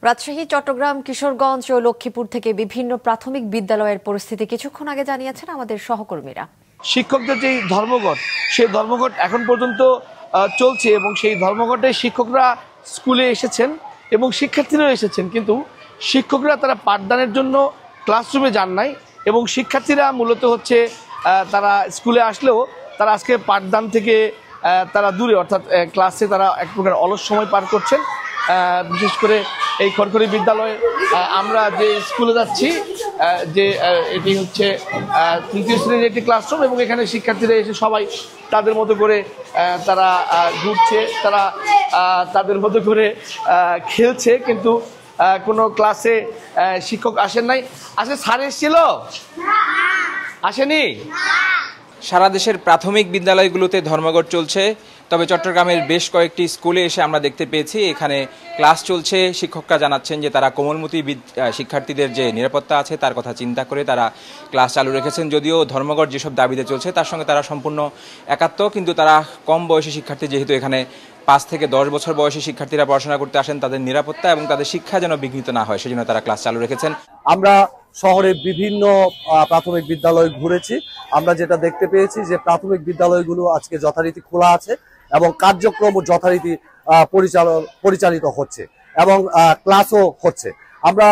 রাজশাহী, চট্টগ্রাম, কিশোরগঞ্জ ও লক্ষ্মীপুর থেকে বিভিন্ন প্রাথমিক বিদ্যালয়ের পরিস্থিতি কিছুক্ষণ আগে জানিয়েছেন আমাদের সহকর্মীরা। শিক্ষকদের যে ধর্মঘট, সেই ধর্মঘট এখন পর্যন্ত চলছে এবং সেই ধর্মঘটে শিক্ষকরা স্কুলে এসেছেন এবং শিক্ষার্থীরাও এসেছেন, কিন্তু শিক্ষকরা তারা পাঠদানের জন্য ক্লাসরুমে যান নাই এবং শিক্ষার্থীরা মূলত হচ্ছে তারা স্কুলে আসলেও তারা আজকে পাঠদান থেকে তারা দূরে, অর্থাৎ ক্লাসে তারা এক প্রকার অলস সময় পার করছেন। বিশেষ করে এই খড়খড়ি বিদ্যালয়ে আমরা যে স্কুলে যাচ্ছি, যে এটি হচ্ছে তৃতীয় শ্রেণীর একটি ক্লাসরুম এবং এখানে শিক্ষার্থীরা এসে সবাই তাদের মতো করে তারা ঘুরছে, তারা তাদের মতো করে খেলছে, কিন্তু কোনো ক্লাসে শিক্ষক আসেন নাই। আজকে স্যার এসেছিল? আসেনি। সারা দেশের প্রাথমিক বিদ্যালয়গুলোতে ধর্মঘট চলছে, তবে চট্টগ্রামের বেশ কয়েকটি স্কুলে এসে আমরা দেখতে পেয়েছি এখানে ক্লাস চলছে। শিক্ষকরা জানাচ্ছেন যে তারা কোমলমতি শিক্ষার্থীদের যে নিরাপত্তা আছে তার কথা চিন্তা করে তারা ক্লাস চালু রেখেছেন। যদিও ধর্মঘট যেসব দাবিতে চলছে তার সঙ্গে তারা সম্পূর্ণ একাত্ম, কিন্তু তারা কম বয়সী শিক্ষার্থী, যেহেতু এখানে 5 থেকে 10 বছর বয়সী শিক্ষার্থীরা পড়াশোনা করতে আসেন, তাদের নিরাপত্তা এবং তাদের শিক্ষা যেন বিঘ্নিত না হয় সেজন্য তারা ক্লাস চালু রেখেছেন। আমরা শহরে বিভিন্ন প্রাথমিক বিদ্যালয় ঘুরেছি, আমরা যেটা দেখতে পেয়েছি যে প্রাথমিক বিদ্যালয়গুলো আজকে যথারীতি খোলা আছে এবং কার্যক্রম যথারীতি পরিচালিত হচ্ছে এবং ক্লাসও হচ্ছে। আমরা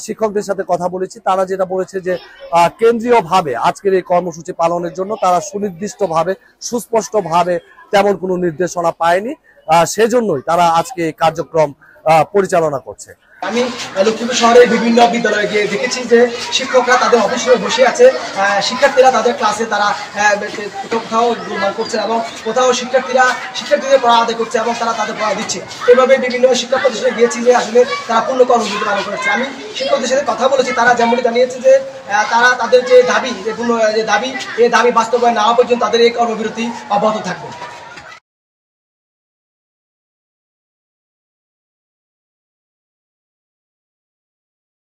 শিক্ষকদের সাথে কথা বলেছি, তারা যেটা বলেছে যে কেন্দ্রীয়ভাবে আজকের এই কর্মসূচি পালনের জন্য তারা সুনির্দিষ্টভাবে সুস্পষ্টভাবে তেমন কোনো নির্দেশনা পায়নি, সেজন্যই তারা আজকে এই কার্যক্রম পরিচালনা করছে। আমি লক্ষ্মীপুর শহরের বিভিন্ন বিদ্যালয়ে গিয়ে দেখেছি যে শিক্ষকরা তাদের অফিসে বসে আছে, শিক্ষার্থীরা তাদের ক্লাসে তারা কোথাও গোলমাল করছে এবং কোথাও শিক্ষার্থীদের পড়া আদায় করছে এবং তারা তাদের পড়া দিচ্ছে। এভাবে বিভিন্ন শিক্ষা প্রতিষ্ঠানে গিয়েছি যে আসলে তারা পূর্ণ কর্মসূচি পালন করেছে। আমি শিক্ষকদের সাথে কথা বলেছি, তারা যেমনটি জানিয়েছে যে তারা তাদের যে দাবি, এই দাবি বাস্তবায়ন না হওয়া পর্যন্ত তাদের এই কর্মবিরতি অব্যাহত থাকবে।